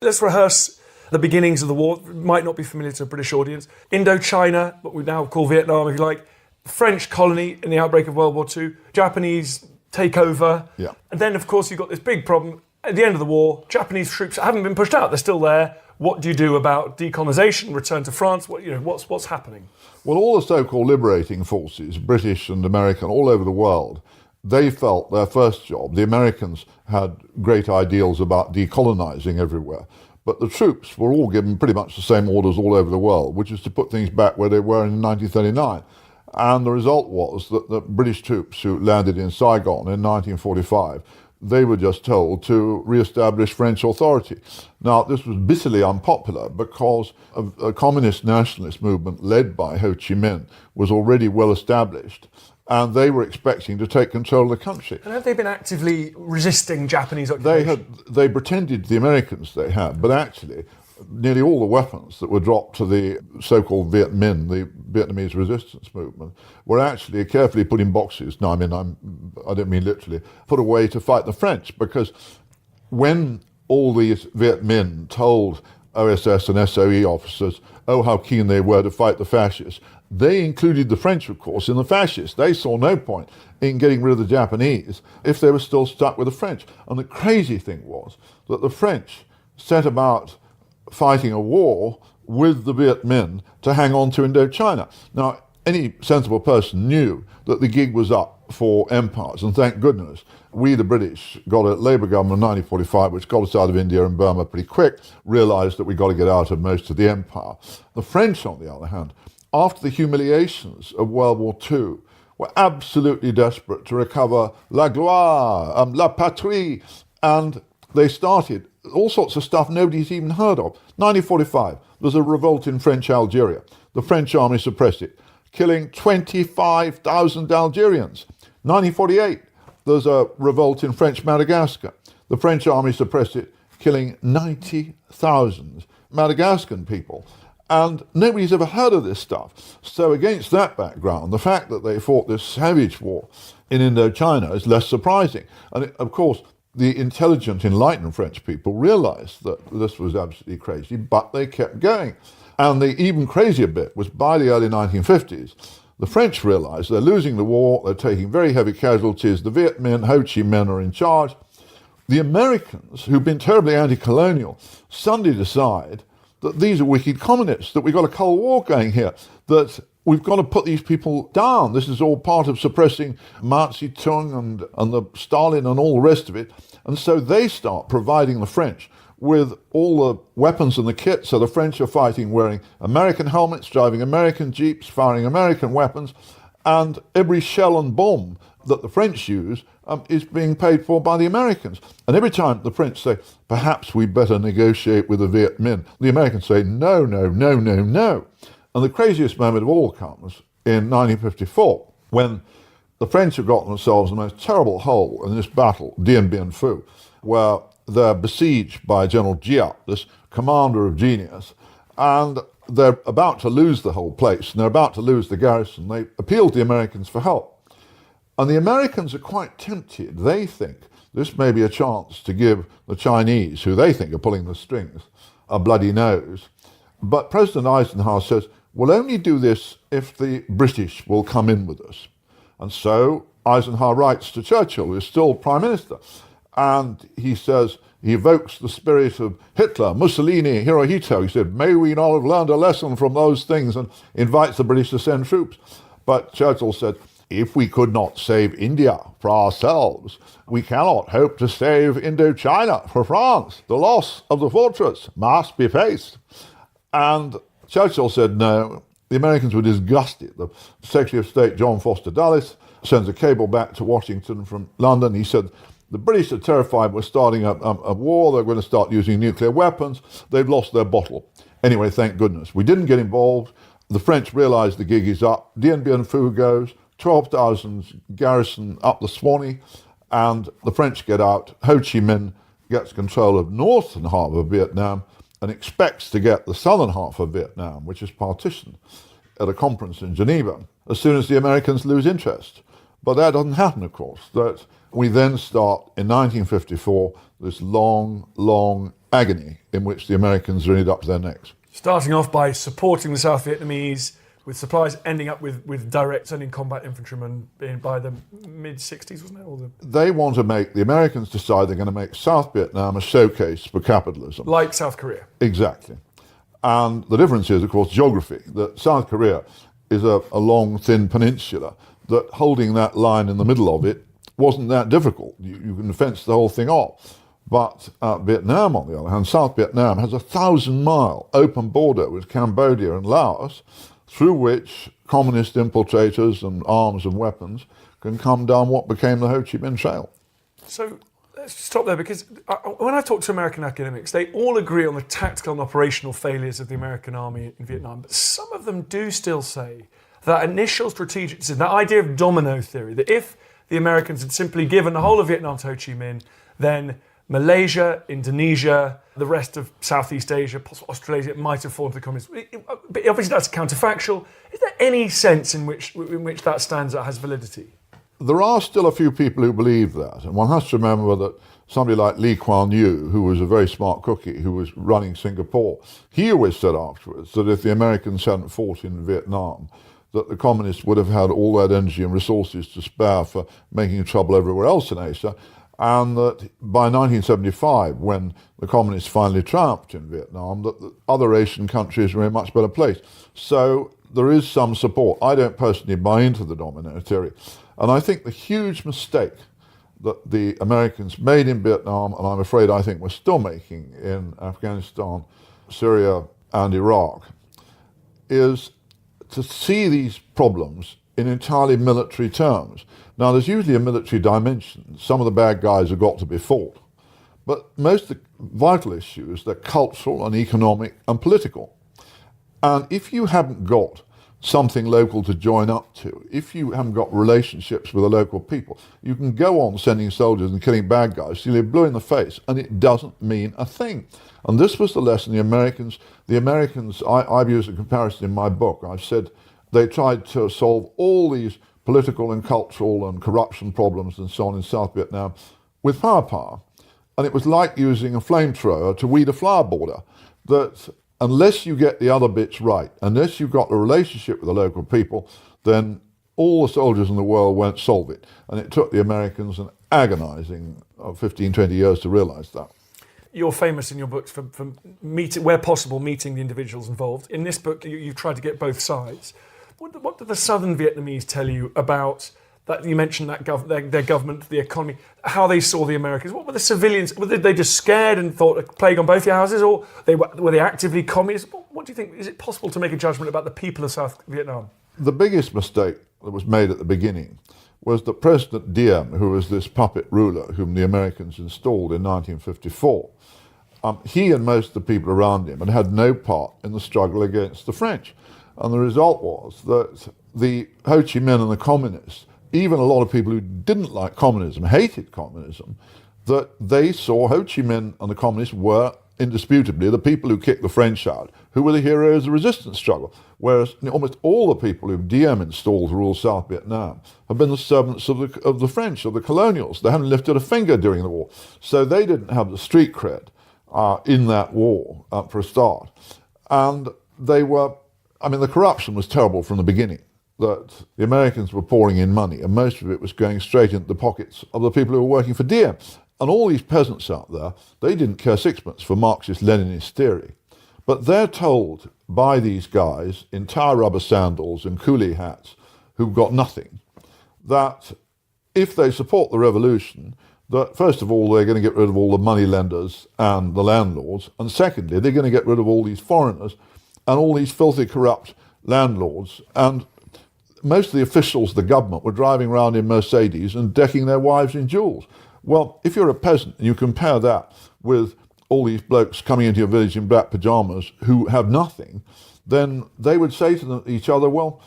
Let's rehearse the beginnings of the war. It might not be familiar to a British audience. Indochina, what we now call Vietnam, if you like. French colony in the outbreak of World War II. Japanese takeover. Yeah. And then, of course, you've got this big problem. At the end of the war, Japanese troops haven't been pushed out. They're still there. What do you do about decolonisation, return to France? What's happening? Well, all the so-called liberating forces, British and American, all over the world, they felt their first job. The Americans had great ideals about decolonising everywhere. But the troops were all given pretty much the same orders all over the world, which is to put things back where they were in 1939. And the result was that the British troops who landed in Saigon in 1945, they were just told to re-establish French authority. Now, this was bitterly unpopular because a communist nationalist movement led by Ho Chi Minh was already well established, and they were expecting to take control of the country. And have they been actively resisting Japanese occupation? They pretended, the Americans they had, but actually nearly all the weapons that were dropped to the so-called Viet Minh, the Vietnamese resistance movement, were actually carefully put in boxes. No, I don't mean literally, put away to fight the French, because when all these Viet Minh told OSS and SOE officers, how keen they were to fight the fascists, they included the French, of course, in the fascists. They saw no point in getting rid of the Japanese if they were still stuck with the French. And the crazy thing was that the French set about fighting a war with the Viet Minh to hang on to Indochina. Now, any sensible person knew that the gig was up for empires, and thank goodness we, the British, got a Labour government in 1945, which got us out of India and Burma pretty quick, realised that we got to get out of most of the empire. The French, on the other hand, after the humiliations of World War II, were absolutely desperate to recover la gloire, la patrie, and they started all sorts of stuff nobody's even heard of. 1945, there's a revolt in French Algeria. The French army suppressed it, killing 25,000 Algerians. 1948, there's a revolt in French Madagascar. The French army suppressed it, killing 90,000 Madagascan people. And nobody's ever heard of this stuff. So against that background, the fact that they fought this savage war in Indochina is less surprising. And of course, the intelligent, enlightened French people realized that this was absolutely crazy, but they kept going. And the even crazier bit was by the early 1950s, the French realized they're losing the war, they're taking very heavy casualties, the Viet Minh, Ho Chi Minh are in charge. The Americans, who've been terribly anti-colonial, suddenly decide that these are wicked communists, that we've got a Cold War going here, that we've got to put these people down. This is all part of suppressing Mao Zedong and the Stalin and all the rest of it. And so they start providing the French with all the weapons and the kit. So the French are fighting wearing American helmets, driving American jeeps, firing American weapons, and every shell and bomb that the French use is being paid for by the Americans. And every time the French say, perhaps we better negotiate with the Viet Minh, the Americans say, no, no, no, no, no. And the craziest moment of all comes in 1954, when the French have gotten themselves in the most terrible hole in this battle, Dien Bien Phu, where they're besieged by General Giap, this commander of genius, and they're about to lose the whole place, and they're about to lose the garrison. They appeal to the Americans for help. And the Americans are quite tempted. They think this may be a chance to give the Chinese, who they think are pulling the strings, a bloody nose. But President Eisenhower says, we'll only do this if the British will come in with us. And so Eisenhower writes to Churchill, who is still Prime Minister, and he says, he evokes the spirit of Hitler, Mussolini, Hirohito. He said, may we not have learned a lesson from those things, and invites the British to send troops. But Churchill said, if we could not save India for ourselves, we cannot hope to save Indochina for France. The loss of the fortress must be faced. And Churchill said no. The Americans were disgusted. The Secretary of State, John Foster Dulles, sends a cable back to Washington from London. He said, the British are terrified we're starting a war. They're going to start using nuclear weapons. They've lost their bottle. Anyway, thank goodness. We didn't get involved. The French realized the gig is up. Dien Bien Phu goes. 12,000 garrison up the Swanee, and the French get out. Ho Chi Minh gets control of northern half of Vietnam and expects to get the southern half of Vietnam, which is partitioned, at a conference in Geneva, as soon as the Americans lose interest. But that doesn't happen, of course. That we then start, in 1954, this long, long agony in which the Americans are in it up to their necks. Starting off by supporting the South Vietnamese with supplies, ending up with direct sending combat infantrymen by the mid-60s, wasn't it? They want to make, the Americans decide they're going to make South Vietnam a showcase for capitalism. Like South Korea. Exactly. And the difference is, of course, geography. That South Korea is a long, thin peninsula, that holding that line in the middle of it wasn't that difficult. You can fence the whole thing off. But Vietnam, on the other hand, South Vietnam has a 1,000-mile open border with Cambodia and Laos, through which communist infiltrators and arms and weapons can come down what became the Ho Chi Minh Trail. So let's stop there, because when I talk to American academics, they all agree on the tactical and operational failures of the American army in Vietnam. But some of them do still say that initial strategic decision, that idea of domino theory, that if the Americans had simply given the whole of Vietnam to Ho Chi Minh, then Malaysia, Indonesia, the rest of Southeast Asia, possibly Australasia, it might have fallen to the communists. But obviously that's counterfactual. Is there any sense in which that stanza has validity? There are still a few people who believe that, and one has to remember that somebody like Lee Kuan Yew, who was a very smart cookie, who was running Singapore, he always said afterwards that if the Americans hadn't fought in Vietnam, that the communists would have had all that energy and resources to spare for making trouble everywhere else in Asia, and that by 1975, when the communists finally triumphed in Vietnam, that the other Asian countries were in a much better place. So there is some support. I don't personally buy into the domino theory. And I think the huge mistake that the Americans made in Vietnam, and I'm afraid I think we're still making in Afghanistan, Syria, and Iraq, is to see these problems in entirely military terms. Now, there's usually a military dimension. Some of the bad guys have got to be fought. But most of the vital issues, they're cultural and economic and political. And if you haven't got something local to join up to, if you haven't got relationships with the local people, you can go on sending soldiers and killing bad guys till you're blue in the face, and it doesn't mean a thing. And this was the lesson the Americans, I've used a comparison in my book. I've said they tried to solve all these political and cultural and corruption problems and so on in South Vietnam with power. And it was like using a flamethrower to weed a flower border, that unless you get the other bits right, unless you've got a relationship with the local people, then all the soldiers in the world won't solve it. And it took the Americans an agonizing 15, 20 years to realize that. You're famous in your books for where possible, meeting the individuals involved. In this book, you've tried to get both sides. What did the Southern Vietnamese tell you about that? You mentioned that their government, the economy, how they saw the Americans. What were the civilians? Were they just scared and thought a plague on both your houses, or were they actively communist? What do you think? Is it possible to make a judgment about the people of South Vietnam? The biggest mistake that was made at the beginning was that President Diem, who was this puppet ruler whom the Americans installed in 1954, he and most of the people around him had no part in the struggle against the French. And the result was that the Ho Chi Minh and the communists, even a lot of people who didn't like communism, hated communism, that they saw Ho Chi Minh and the communists were indisputably the people who kicked the French out, who were the heroes of the resistance struggle. Whereas almost all the people who Diem installed to rule South Vietnam have been the servants of the French, of the colonials. They haven't lifted a finger during the war. So they didn't have the street cred in that war for a start. And they were, the corruption was terrible from the beginning, that the Americans were pouring in money, and most of it was going straight into the pockets of the people who were working for Diem. And all these peasants out there, they didn't care sixpence for Marxist-Leninist theory. But they're told by these guys in tire rubber sandals and coolie hats who've got nothing, that if they support the revolution, that first of all, they're going to get rid of all the money lenders and the landlords, and secondly, they're going to get rid of all these foreigners and all these filthy, corrupt landlords. And most of the officials of the government were driving around in Mercedes and decking their wives in jewels. Well, if you're a peasant and you compare that with all these blokes coming into your village in black pajamas who have nothing, then they would say to each other, well,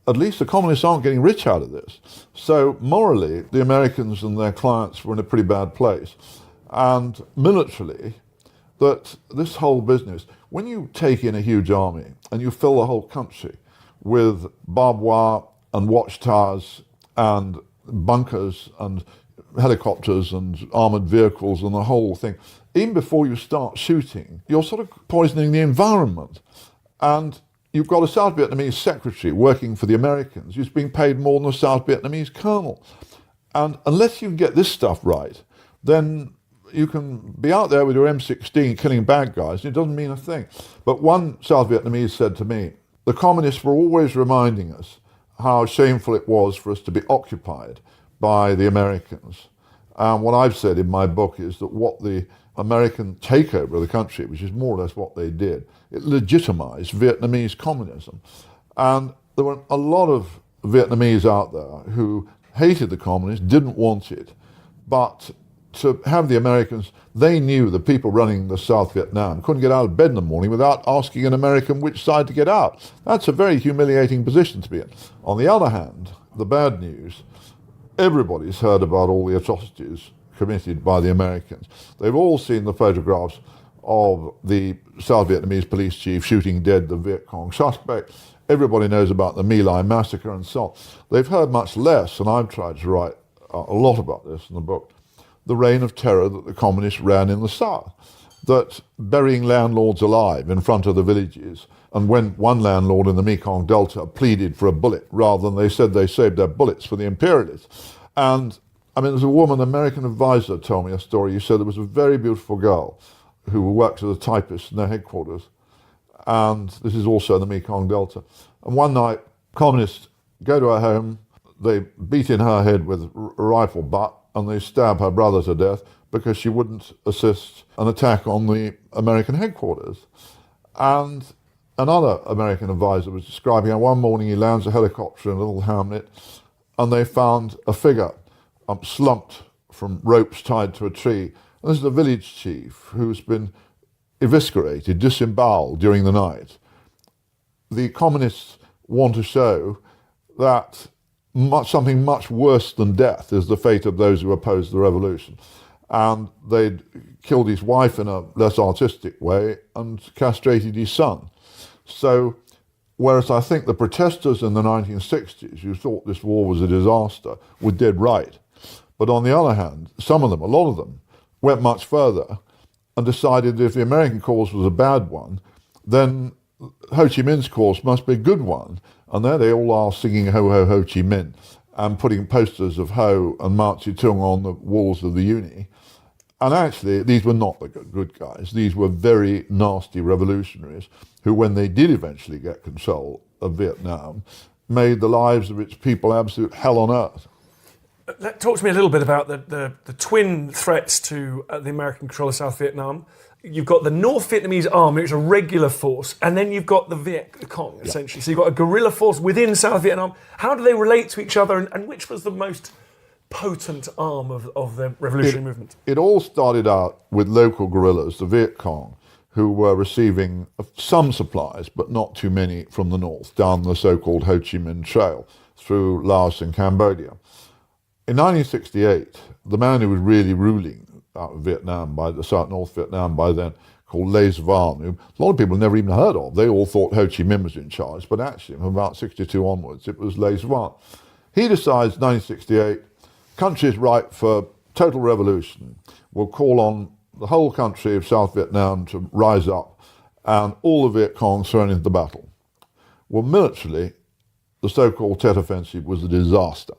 at least the communists aren't getting rich out of this. So morally, the Americans and their clients were in a pretty bad place. And militarily, that this whole business, when you take in a huge army and you fill the whole country with barbed wire and watchtowers and bunkers and helicopters and armoured vehicles and the whole thing, even before you start shooting, you're sort of poisoning the environment. And you've got a South Vietnamese secretary working for the Americans who's being paid more than a South Vietnamese colonel. And unless you can get this stuff right, then you can be out there with your M16 killing bad guys, and it doesn't mean a thing. But one South Vietnamese said to me, the communists were always reminding us how shameful it was for us to be occupied by the Americans. And what I've said in my book is that what the American takeover of the country, which is more or less what they did, it legitimized Vietnamese communism. And there were a lot of Vietnamese out there who hated the communists, didn't want it, but to have the Americans, they knew the people running the South Vietnam couldn't get out of bed in the morning without asking an American which side to get out. That's a very humiliating position to be in. On the other hand, the bad news, everybody's heard about all the atrocities committed by the Americans. They've all seen the photographs of the South Vietnamese police chief shooting dead the Viet Cong suspect. Everybody knows about the My Lai massacre and so on. They've heard much less, and I've tried to write a lot about this in the book, the reign of terror that the communists ran in the South, that burying landlords alive in front of the villages, and when one landlord in the Mekong Delta pleaded for a bullet rather than they said they saved their bullets for the imperialists. And I mean, there's a woman, an American advisor, told me a story. He said there was a very beautiful girl who worked as a typist in their headquarters, and this is also in the Mekong Delta. And one night, communists go to her home, they beat in her head with a rifle butt, and they stab her brother to death because she wouldn't assist an attack on the American headquarters. And another American advisor was describing how one morning he lands a helicopter in a little hamlet, and they found a figure slumped from ropes tied to a tree. And this is a village chief who's been eviscerated, disemboweled during the night. The communists want to show that something much worse than death is the fate of those who oppose the revolution. And they'd killed his wife in a less artistic way and castrated his son. So, whereas I think the protesters in the 1960s who thought this war was a disaster were dead right. But on the other hand, some of them, a lot of them, went much further and decided that if the American cause was a bad one, then Ho Chi Minh's cause must be a good one. And there they all are singing Ho Ho Ho Chi Minh and putting posters of Ho and Mao Zedong on the walls of the uni. And actually, these were not the good guys. These were very nasty revolutionaries who, when they did eventually get control of Vietnam, made the lives of its people absolute hell on earth. Talk to me a little bit about the twin threats to the American control of South Vietnam. You've got the North Vietnamese army, which is a regular force, and then you've got the Viet Cong, essentially. Yeah. So you've got a guerrilla force within South Vietnam. How do they relate to each other, and which was the most potent arm of the revolutionary movement? It all started out with local guerrillas, the Viet Cong, who were receiving some supplies, but not too many from the north, down the so-called Ho Chi Minh Trail through Laos and Cambodia. In 1968, the man who was really ruling out of Vietnam, by the North Vietnam by then, called Le Van, who a lot of people never even heard of. They all thought Ho Chi Minh was in charge, but actually from about 62 onwards, it was Le Van. He decides in 1968, country is ripe for total revolution. We'll call on the whole country of South Vietnam to rise up and all the Viet Cong thrown into battle. Well, militarily, the so-called Tet Offensive was a disaster,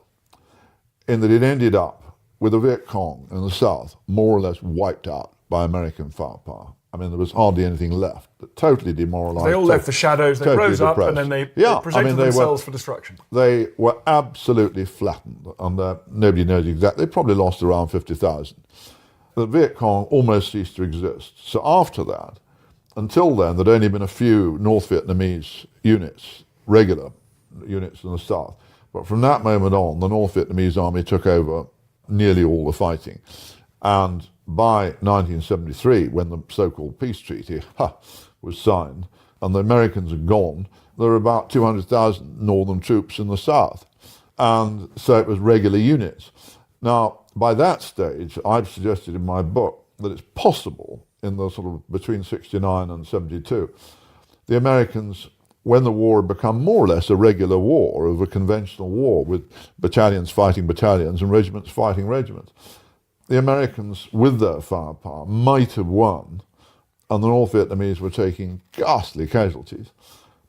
in that it ended up with the Viet Cong in the south more or less wiped out by American firepower. I mean, there was hardly anything left. Totally demoralized. They all left the shadows, they totally rose up, depressed. and then they presented themselves for destruction. They were absolutely flattened, and nobody knows exactly. They probably lost around 50,000. The Viet Cong almost ceased to exist. So after that, until then, there'd only been a few North Vietnamese units, regular units in the south. But from that moment on, the North Vietnamese army took over nearly all the fighting. And by 1973, when the so-called peace treaty was signed, and the Americans had gone, there were about 200,000 northern troops in the south. And so it was regular units. Now, by that stage, I've suggested in my book that it's possible in the sort of between 69 and 72, the Americans, when the war had become more or less a regular war of a conventional war with battalions fighting battalions and regiments fighting regiments, the Americans, with their firepower, might have won, and the North Vietnamese were taking ghastly casualties.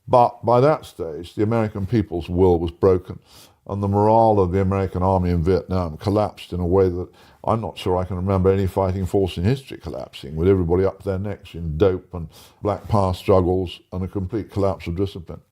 But by that stage, the American people's will was broken, and the morale of the American army in Vietnam collapsed in a way that I'm not sure I can remember any fighting force in history collapsing, with everybody up to their necks in dope and black power struggles and a complete collapse of discipline.